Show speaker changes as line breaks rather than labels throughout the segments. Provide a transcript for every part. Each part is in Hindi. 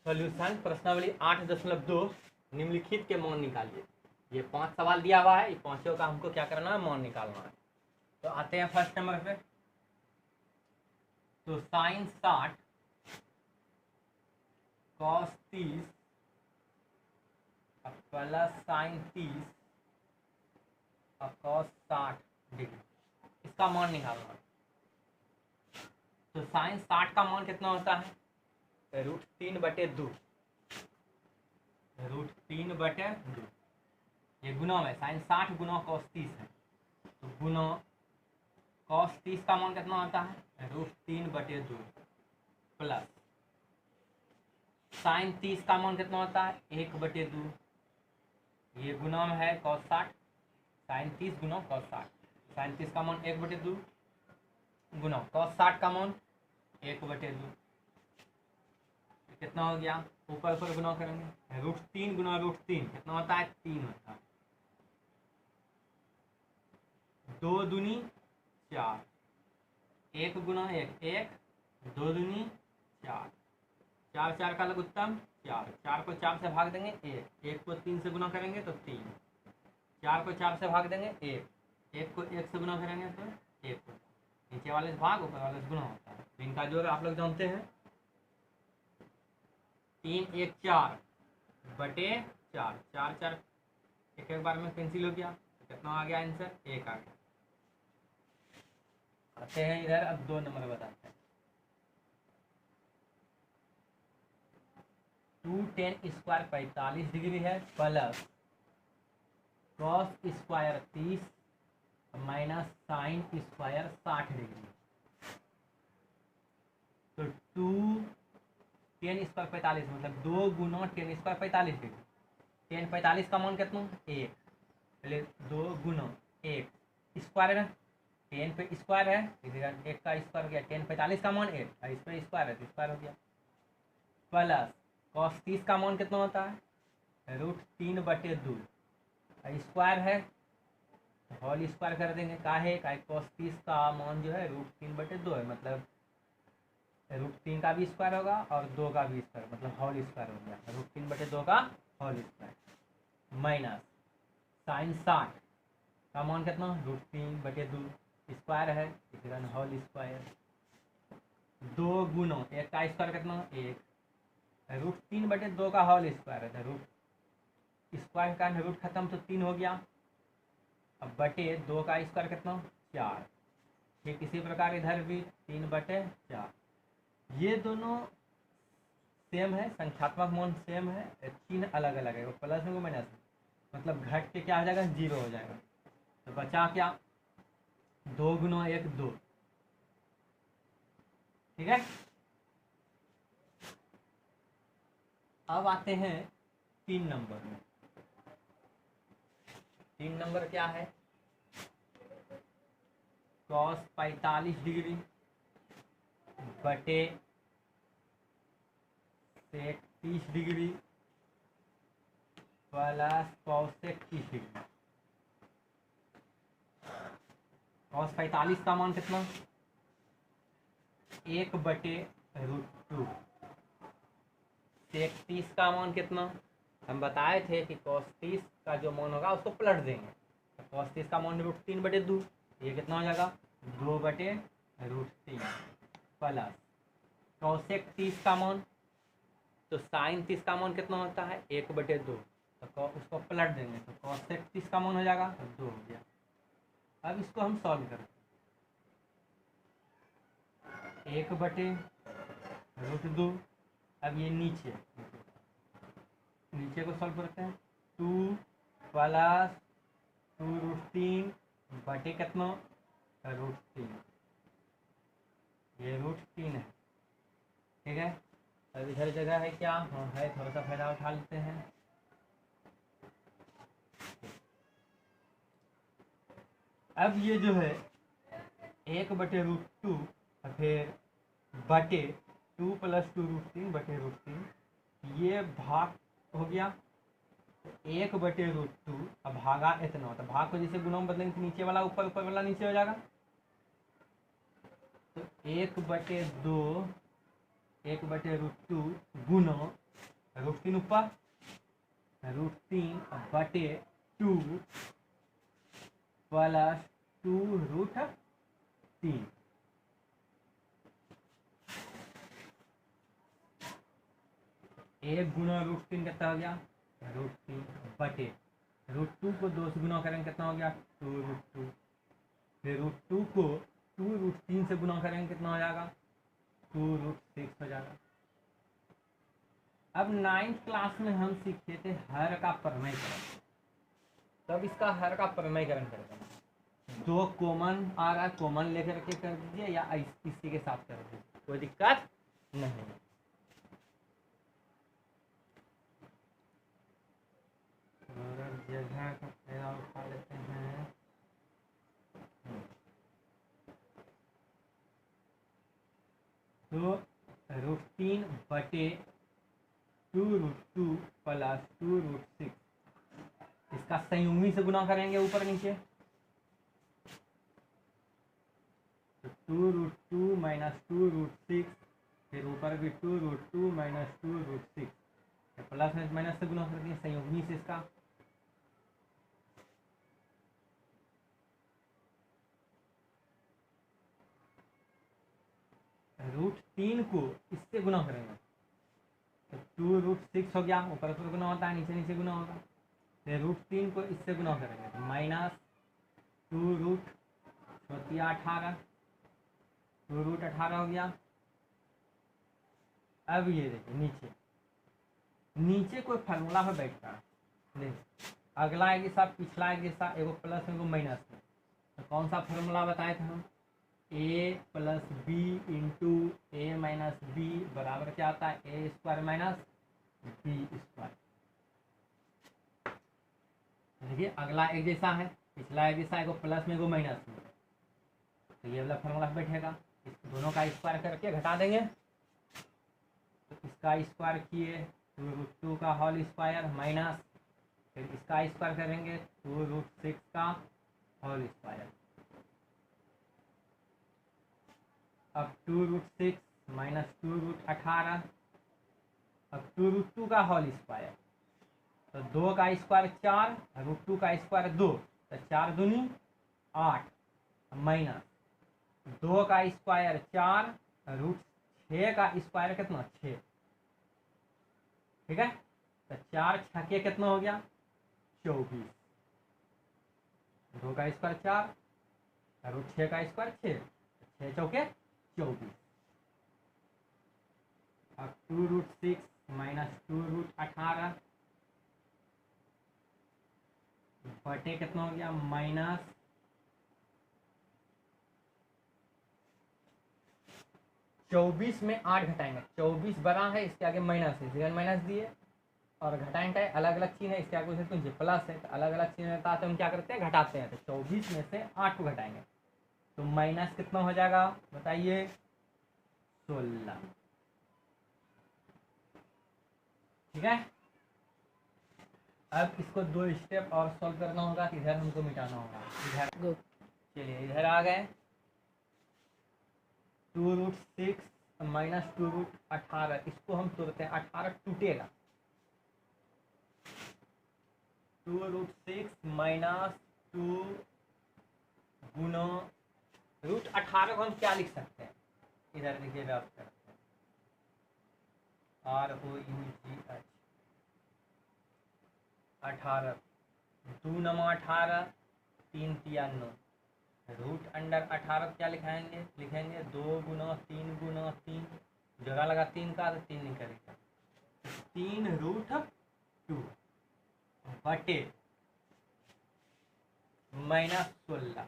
सॉल्यूशन प्रश्नावली 8.2 निम्नलिखित के मान निकालिए। ये 5 सवाल दिया हुआ है, ये पांचों का हमको क्या करना है, मान निकालना है। तो आते हैं फर्स्ट नंबर पे। तो साइन 60 कॉस 30 प्लस साइन 30 और कॉस 60 डिग्री, इसका मान निकालना है। तो साइन 60 का मान कितना होता है, √3/2। √3/2 ये गुना में साइन 60 गुना कॉस 30 है, तो गुना कॉस 30 का मान कितना होता है, √3/2 प्लस साइन 30 का मान कितना होता है, 1/2। ये गुना में है कॉस 60, साइन 30 गुना कॉस 60, साइन 30 का मान 1/2 गुना कॉस 60 का मान 1/2, कितना हो गया, ऊपर ऊपर गुना करेंगे, √3 गुना √3 कितना होता है, 3 होता है। 2 दूनी 4, 1 गुना 1 1, 2 दूनी 4, 4 4 का लघुत्तम 4, 4 को 4 से भाग देंगे 1, 1 को 3 से गुना करेंगे तो 3, 4 को 4 से भाग देंगे 1, 1 को 1 से गुना करेंगे तो 1 को, नीचे वाले से भाग ऊपर वाले से गुना होता है। तो इनका जो आप लोग जानते हैं 3 1 4 बटे 4, 4 4 एक एक बार में कैंसिल हो गया, तो कितना आ गया आंसर, 1 आ गया। आते हैं इधर, अब 2 नंबर बताते हैं। 2 tan स्क्वायर 45 डिग्री है plus cos square 30 minus sine square 60 degree. तो 2 tan स्क्वायर 45 मतलब 2 गुना tan स्क्वायर 45 डिग्री। tan 45 का मान कितना, 1, पहले 2 गुना 1 स्क्वायर है, tan पे स्क्वायर है, इधर 1 का स्क्वायर हो गया, tan 45 का मान 1 और इस पर स्क्वायर है तो स्क्वायर हो गया, प्लस कॉस 30 का मान कितना होता है, √3/2 स्क्वायर है, होल स्क्वायर कर देंगे, काहे कॉस 30 का मान जो है √3/2 है, मतलब √3 का भी स्क्वायर होगा और 2 का भी स्क्वायर, मतलब होल स्क्वायर हो गया, √3/2 का होल स्क्वायर, माइनस साइन 60 का मान कितना, √3/2 स्क्वायर है, इधर होल स्क्वायर, 2 गुना 1 का स्क्वायर कितना, 1, √3/2 का होल स्क्वायर है, रूट स्क्वायर का रूट खत्म तो 3 हो गया, अब बटे 2 का स्क्वायर कितना, 4। ठीक इसी प्रकार इधर भी 3/4, ये दोनों सेम है, संख्यात्मक मान सेम है, चिन्ह अलग अलग है, वो प्लस में वो माइनस में, मतलब घट के क्या हो जाएगा, 0 हो जाएगा। तो बचा क्या, 2 गुना 1 2, ठीक है। अब आते हैं 3 नंबर में। 3 नंबर क्या है, कॉस 45 डिग्री बटे सेक 30 degree plus cosec 30 degree. Cos 45 का मान कितना, 1/√2। सेक 30 का मान कितना, हम बताए थे कि कॉस 30 का जो मान होगा उसको पलट देंगे, तो कॉस 30 का मान √3/2, ये कितना हो जाएगा, 2/√3 प्लस कॉसेक 30 का मान, तो साइन 30 का मान कितना होता है, 1/2, तो उसको पलट देंगे तो कॉसेक 30 का मान हो जाएगा 2 हो गया। अब इसको हम सॉल्व करें, 1/√2, अब ये नीचे को सॉल्व करते हैं, 2 प्लस 2√3 बटे कितना, √3, ये √3 है, ठीक है। अब इधर जगह है क्या, हाँ है, थोड़ा सा फायदा उठा लेते हैं। अब ये जो है 1/√2 और फिर बटे 2 + 2√3/√3, ये भाग हो गया, 1/√2, अब भागा इतना, तो भाग को जैसे गुना में बदलेंगे तो नीचे वाला ऊपर, ऊपर वाला नीचे हो जाएगा, तो 1/2 1/√2 गुना √3 ऊपर √3/2 प्लस 2√3। एक गुना √3 कितना हो गया √3/, √2 को 2 से गुना करेंगे कितना हो गया 2√2, फिर √2 को 2√3 से गुना करेंगे कितना हो जाएगा 2√6 हो जाएगा। अब 9th क्लास में हम सीखे थे हर का प्रमेयकरण, तब इसका हर का प्रमेयकरण करते हैं। 2 कॉमन आ रहा है, कॉमन लेकर के कर दीजिए या इसी के साथ कर दीजिए, कोई दिक्कत नहीं है। जगह का फायदा उठा लेते हैं। तो √3/2√2 प्लस 2√6 इसका संयुग्मी से गुना करेंगे ऊपर नीचे, तो 2√2 माइनस 2√6, फिर ऊपर भी 2√2 माइनस 2√6, प्लस में माइनस से गुना करते हैं संयुग्मी से इसका, √3 को इससे गुना करेंगे तो 2√6 हो गया, ऊपर ऊपर गुना होता है नीचे नीचे गुना होगा, फिर √3 को इससे गुना करेंगे तो माइनस 2√18 2√18 हो गया। अब ये देखिए नीचे नीचे कोई फार्मूला पे बैठता है, देखिए अगला एक जैसा पिछला एक जैसा, एगो प्लस एगो माइनस में, तो कौन सा फार्मूला बताए थे हम, a plus B into A minus B बराबर क्या आता है A square minus B square. देखिए अगला एक जैसा है, पिछला एक जैसा, एगो प्लस में एगो माइनस में, तो ये वाला फार्मूला बैठेगा, इस दोनों का स्क्वायर करके घटा देंगे, तो इसका स्क्वायर किए 2√2 का होल स्क्वायर माइनस, फिर इसका स्क्वायर करेंगे 2√6 का होल स्क्वायर। अब 2√6 माइनस 2√18, अब 2√2 का होल स्क्वायर, तो 2 का स्क्वायर 4, √2 का स्क्वायर 2, तो 4 दूनी 8 माइनस 2 का स्क्वायर 4, √6 का स्क्वायर कितना 6, ठीक है, तो 4 छके कितना हो गया 24, 2 का स्क्वायर 4, √6 का स्क्वायर 6, 6 चौके 24। अब 2√6 माइनस 2√18 बटे कितना हो गया माइनस 24 में 8 घटाएंगे, 24 बड़ा है इसके आगे माइनस है, इधर माइनस दिए, और घटाएंगे अलग अलग चिन्ह है इसके आगे से कुछ प्लस है, तो अलग अलग चिन्ह रहता है तो हम क्या करते हैं घटाते हैं, तो 24 में से 8 को घटाएंगे तो माइनस कितना हो जाएगा बताइए 16, ठीक है। अब इसको 2 स्टेप और सॉल्व करना होगा, इधर हमको मिटाना होगा, इधर चलिए इधर आ गए, 2√6 माइनस 2√18 इसको हम तोड़ते हैं, 18 टूटेगा, 2√6 माइनस 2 गुना √18 को हम क्या लिख सकते हैं, इधर देखिए रफ करते हैं, ROUGH 18, 2 नमा 18, 3 तिया 9, √18 क्या लिखाएंगे, लिखेंगे 2 गुना 3 गुना 3, जोड़ा लगा 3 का तो 3 निकलेगा, 3√2 बटे माइनस 16,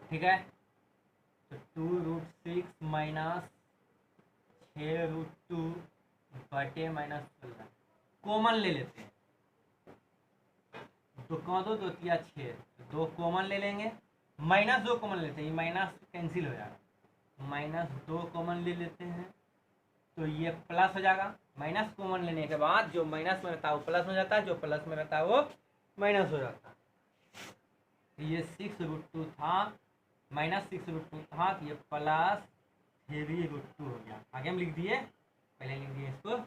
ठीक है, तो 2√6 माइनस 6√2 बटे माइनस 16, कॉमन ले लेते हैं, तो कौन दो 2 तिया 6, 2 कॉमन ले लेंगे, माइनस 2 कॉमन लेते हैं, ये माइनस कैंसिल हो जाएगा, माइनस 2 कॉमन ले लेते हैं तो ये प्लस हो जाएगा, माइनस कॉमन लेने के बाद जो माइनस में रहता है वो प्लस हो जाता है, जो प्लस में रहता है वो माइनस हो जाता है, ये 6√2 था, -6√2, हाँ तो ये +3√2 हो गया। आगे हम लिख दिए, पहले लिख दिए इसको,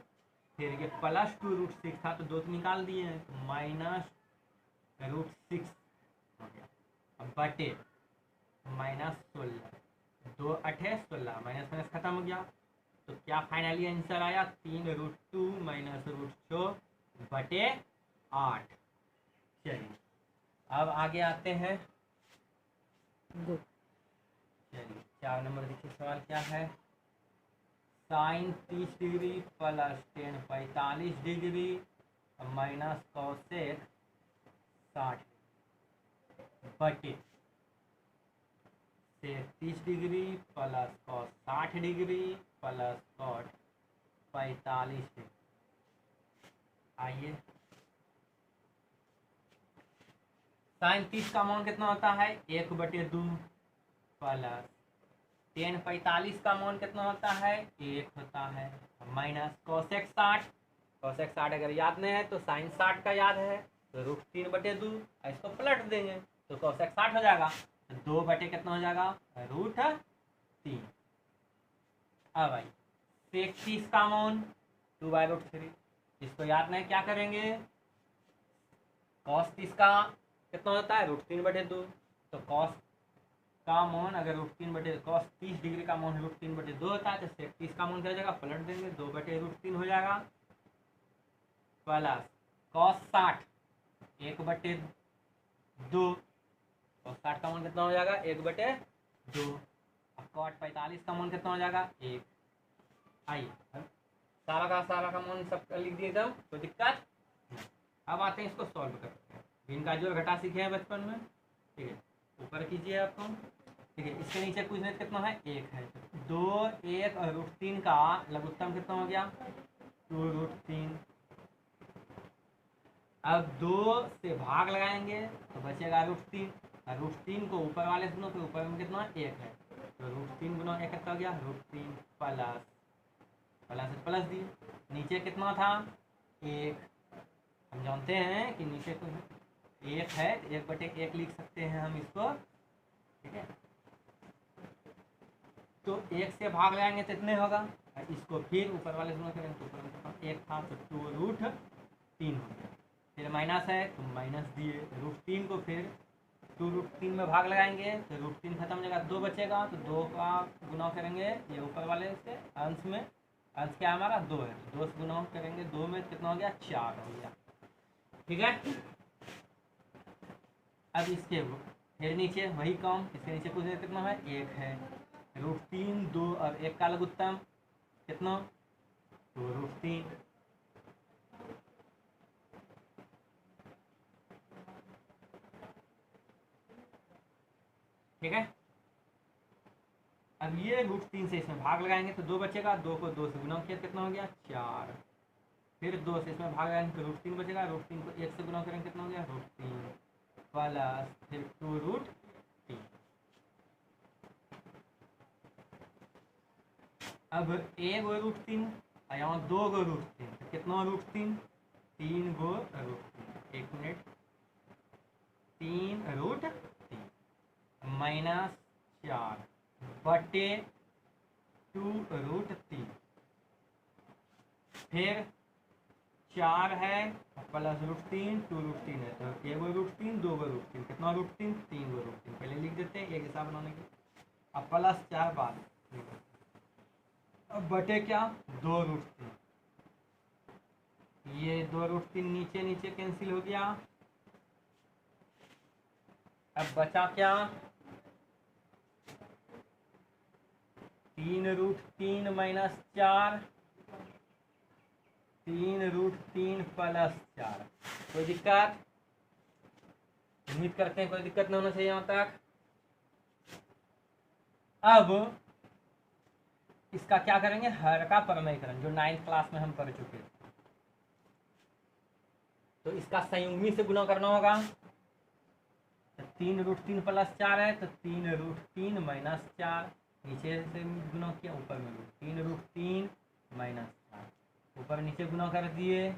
फिर ये +2√6 था तो 2 तो निकाल दिए हैं, तो -√6 हो गया। अब बटे -16, 2 8 16, माइनस माइनस खत्म हो गया। तो क्या फाइनली आंसर आया, 3√2 -√4 बटे 8। चलिए अब आगे आते हैं। चलिए 4 नंबर देखिए सवाल क्या है। Sine 30 degree plus tan 45 degree minus cosec 60 बटे से 30 degree plus cos 60 degree plus cot 45 degree. आइए साइन 30 का मान कितना होता है, 1/2 प्लस टेन 45 का मान कितना होता है, 1 होता है, माइनस कॉसेक 60। कॉसेक 60 अगर याद नहीं है तो साइन 60 का याद है, तो √3/2 इसको पलट देंगे तो कॉसेक 60 हो जाएगा, तो 2 बटे कितना हो जाएगा, √3। अब आई सेक 30 का मान 2/√3, इसको याद नहीं क्या करेंगे, कॉस 30 का कितना होता है, √3/2, तो कॉस का मान अगर कॉस 30 डिग्री का मान √3/2 होता है, तो सेक 30 का मान क्या हो जाएगा, पलट देंगे 2/√3 हो जाएगा, प्लस कॉस 60 1/2, कॉस 60 का मान कितना हो जाएगा, 1/2। अब कॉट 45 का मान कितना हो जाएगा, 1। आइए सारा का मान सब लिख दिए एकदम, कोई दिक्कत। अब आते हैं इसको सॉल्व करते हैं। इनका जोड़ घटा सीखे हैं बचपन में, ठीक है, ऊपर कीजिए आपको, ठीक है। इसके नीचे कुछ नहीं कितना है, 1 है, 2 1 और √3 का लघुत्तम कितना हो गया, 2√3। अब 2 से भाग लगाएंगे तो बचेगा √3, और √3 को ऊपर वाले से गुणो तो ऊपर में कितना 1 है, तो √3 गुना 1 कितना हो गया, √3 प्लस प्लस प्लस दिए, नीचे कितना था 1। हम जानते हैं कि नीचे को 1 है, 1/1 लिख सकते हैं हम इसको, ठीक है। तो 1 से भाग लगाएंगे तो इतने होगा, इसको फिर ऊपर वाले गुणा करेंगे तो ऊपर में 1 था तो 2√3 हो गया, फिर माइनस है तो माइनस दिए, √3 को फिर 2√3 में भाग लगाएंगे तो √3 खत्म हो जाएगा, 2 बचेगा, तो 2 का गुना करेंगे ये ऊपर वाले से, अंश में अंश क्या हमारा 2 है, 2 से गुना करेंगे 2 में कितना हो गया, 4 हो गया, ठीक है। अब इसके फिर नीचे वही काम, इसके नीचे कुछ कितना है, 1 है, √3 2 और 1 का लघुत्तम कितना, 2√3। ठीक है। अब ये √3 से इसमें भाग लगाएंगे तो 2 बचेगा, 2 को 2 से गुना किया कितना हो गया, 4। फिर 2 से इसमें भाग लगाएंगे तो √3 बचेगा, √3 को 1 से गुना करेंगे कितना हो गया, √3 प्लस फिर 2√3। अब 1 गो √3 और यहाँ 2 गो √3, तो कितना √3, 3 गो √3, 1 मिनट, 3√3 -4 बटे 2√3, फिर 4 है प्लस √3 2√3 है, तो 1 गो √3 2 गो √3, कितना √3, 3 गो √3, पहले लिख देते हैं एक हिसाब बनाने के, अब प्लस 4 बाद, अब बटे क्या, 2√3, ये 2√3 नीचे नीचे कैंसिल हो गया, अब बचा क्या, 3√3 -4, 3√3 प्लस 4। कोई दिक्कत, उम्मीद करते हैं कोई दिक्कत नहीं होना चाहिए यहाँ तक। अब इसका क्या करेंगे, हर का परमयीकरण, जो 9th क्लास में हम कर चुके थे, तो इसका संयुग्मी से गुना करना होगा, तो 3√3 प्लस 4 है तो 3√3 -4, नीचे से गुना किया ऊपर में 3√3 -4, ऊपर नीचे गुना कर दिए,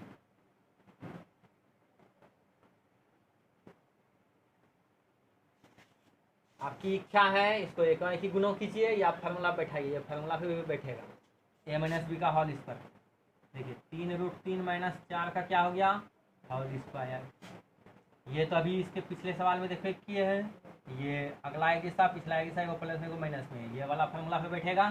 आपकी इच्छा है, इसको एक ही गुणों कीजिए या फार्मूला बैठाइए, फार्मूला पे भी बैठेगा। ए माइनस बी का होल स्क्वायर, देखिए 3√3 माइनस 4 का क्या हो गया, होल स्क्वायर। ये तो अभी इसके पिछले सवाल में देखो किए हैं, ये अगला एक हिस्सा पिछला एक हिस्सा, एगो प्लस में एगो माइनस में, ये वाला फार्मूला पे बैठेगा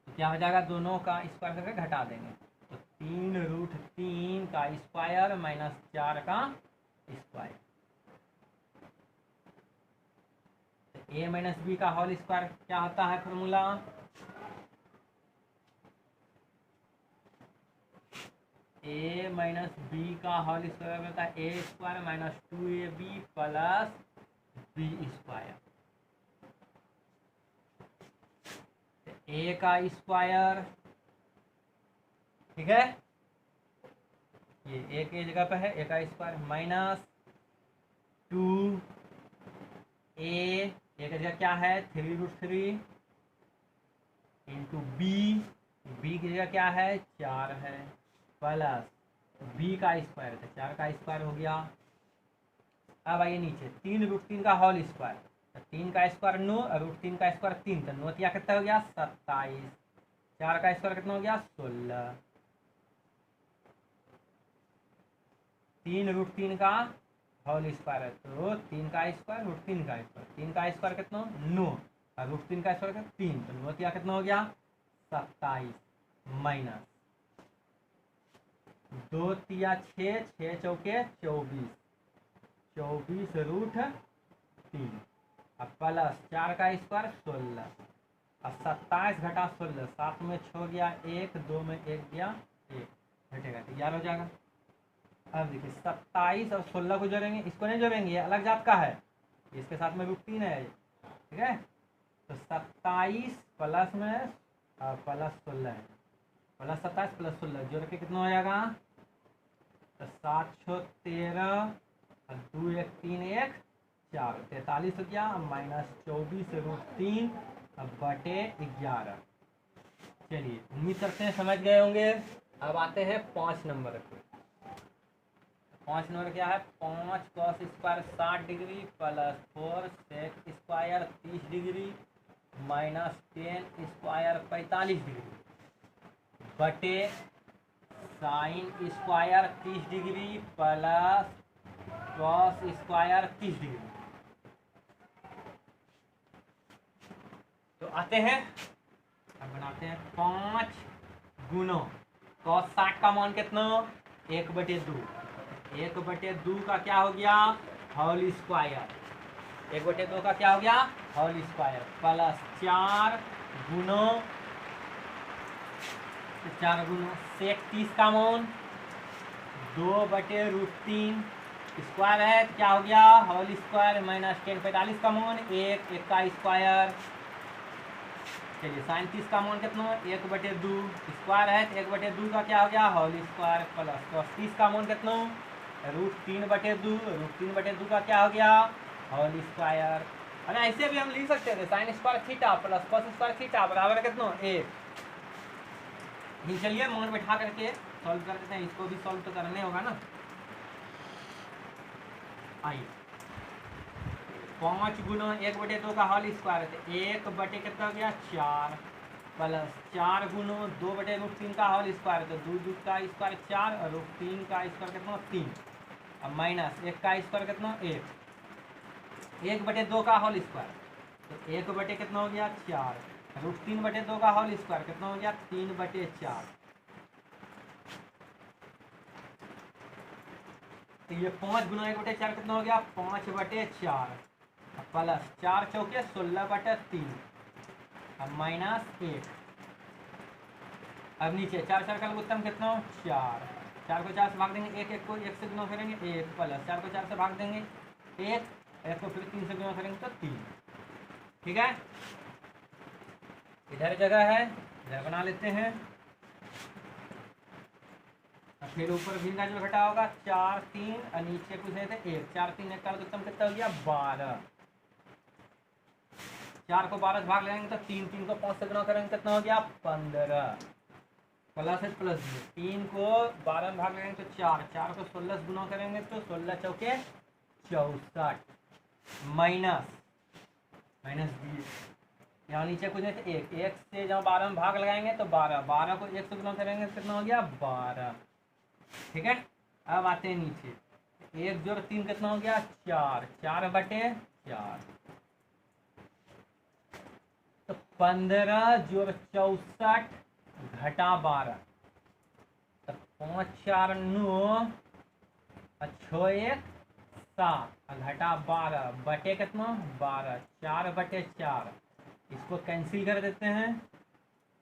तो क्या हो जाएगा, दोनों का स्क्वायर करके घटा देंगे, तो 3√3 का स्क्वायर माइनस 4 का स्क्वायर। ए माइनस बी का होल स्क्वायर क्या होता है फॉर्मूला, ए माइनस बी का होल स्क्वायर होता है A square minus 2ab plus B square. A का स्क्वायर, ठीक है, ये ए की जगह पे है, ए का स्क्वायर माइनस 2 ए की जगह क्या है 3√3 इंटू बी की जगह क्या है 4 है, प्लस बी का स्क्वायर, तो 4 का स्क्वायर हो गया। अब आइए नीचे 3√3 का होल स्क्वायर, तो 3 का स्क्वायर 9 और √3 का स्क्वायर 3, तो 9 कितना हो गया 27, 4 का स्क्वायर कितना हो गया 16, 3√3 का होल स्क्वायर है तो 3 का स्क्वायर √3 का स्क्वायर, 3 का स्क्वायर कितना 9 और √3 का स्क्वायर 3, तो 9 कितना हो गया 27 माइनस 2 तिया 6, 6 चौके 24, 24√3 अब प्लस 4 का स्क्वायर 16 और 27 घटा 16, 7 में 6 गया 1, 2 में 1 गया 1, घटेगा तो 11 हो जाएगा। अब देखिए 27 और 16 को जोड़ेंगे, इसको नहीं जोड़ेंगे, ये अलग जात का है, इसके साथ में √3 है, ठीक है, तो 27 प्लस में प्लस 16 है, प्लस 27 प्लस 16 जोड़ के कितना हो जाएगा, तो 7 6 13 और 2 1 3 1 4, 43 हो गया माइनस 24√3 बटे 11। चलिए उम्मीद करते हैं समझ गए होंगे। अब आते हैं 5 नंबर पे। 5 नंबर क्या है, 5 cos square 60 degree plus 4 sec square 30 degree minus 10 square 45 degree बटे sine square 30 degree plus cos square 30 degree. तो आते हैं, अब बनाते हैं 5 गुणों cos 60 का मान कितना 1/2, 1/2 का क्या हो गया होल स्क्वायर, 1/2 का क्या हो गया होल स्क्वायर प्लस 4 गुणों sec 30 का मान 2/√3 स्क्वायर है, क्या हो गया होल स्क्वायर माइनस 10 45 का मान 1 का स्क्वायर। चलिए साइन 30 का मान कितना 1/2 स्क्वायर है, तो 1/2 का क्या हो गया होल स्क्वायर प्लस cos 30 का मान कितना √3/2, √3/2 का क्या हो गया होल स्क्वायर। अरे ऐसे भी हम लिख सकते थे sine square theta plus cos square theta बराबर कितना 1। चलिए मान बैठा करके सॉल्व कर देते हैं, इसको भी सॉल्व तो करने होगा ना। आइए 5 गुना 1/2 का होल स्क्वायर है, 1 बटे कितना हो गया 4 प्लस 4 गुना 2/√3 का होल स्क्वायर, तो 2 का स्क्वायर 4 और √3 का स्क्वायर कितना 3 और माइनस 1 का स्क्वायर कितना 1, 1/2 का होल स्क्वायर, तो 1 बटे कितना हो गया 4, √3/2 का होल स्क्वायर कितना हो गया 3/4। तो ये 5 गुना 1/4 कितना हो गया 5/4 प्लस 4 चौके 16/3 और माइनस 1। अब नीचे 4 4 का उत्तम कितना 4, 4 को 4 से भाग देंगे 1 1 को 1 से गुना करेंगे 1 प्लस 4 को 4 से भाग देंगे 1 1 को फिर 3 से गुना करेंगे तो 3, ठीक है। इधर जगह है, इधर बना लेते हैं, फिर ऊपर भी का जो घटा होगा 4 3 और नीचे कुछ है 1, 4 3 1 का उत्तम कितना हो गया 12, 4 को 12 से भाग लेंगे तो 3 3 को 5 से गुना करेंगे कितना हो गया 15 प्लस है प्लस 3 को 12 में भाग लेंगे तो 4 4 को 16 से गुना करेंगे तो 16 चौके 64, माइनस 20। यहाँ नीचे कुछ नहीं तो एक से जब 12 में भाग लगाएंगे तो 12 को 1 से गुना करेंगे तो कितना हो गया 12। ठीक है, अब आते हैं नीचे, 1 जोड़ 3 कितना हो गया 4, 4/4। तो 15 जोड़ 64 घटा 12, तो 5 4 9 6 1 7 घटा 12 बटे कितना 12, 4/4। इसको कैंसिल कर देते हैं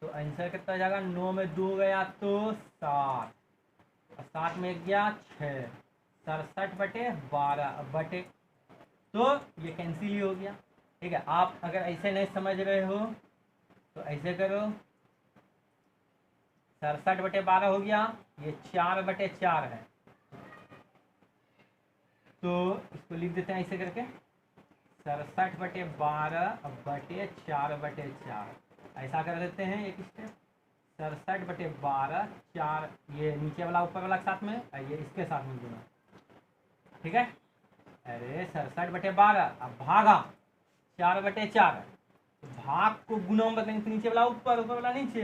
तो आंसर कितना हो जाएगा, 9 में 2 गया तो 7, और 7 में 1 गया 6, 67/12 बटे, तो ये कैंसिल ही हो गया। ठीक है, आप अगर ऐसे नहीं समझ रहे हो तो ऐसे करो, 67/12 हो गया, ये 4/4 है, तो इसको लिख देते हैं ऐसे करके 67/12/4/4 ऐसा कर देते हैं एक स्टेप। 67/12 4, ये नीचे वाला ऊपर वाला साथ में, ये इसके साथ में गुना। ठीक है, अरे 67/12 अब भागा 4/4, तो भाग को गुना में बदलेंगे तो नीचे वाला ऊपर, ऊपर वाला नीचे,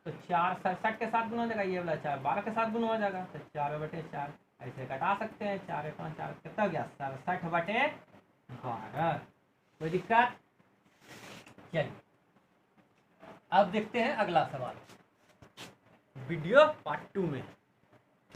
तो 4 67 के साथ गुना हो जाएगा, ये वाला 4 12 के साथ गुना हो जाएगा, तो 4/4 ऐसे घटा सकते हैं। 4 5 4 कितना हो गया 67/12। कोई दिक्कत? चलिए अब देखते हैं अगला सवाल वीडियो पार्ट 2 में।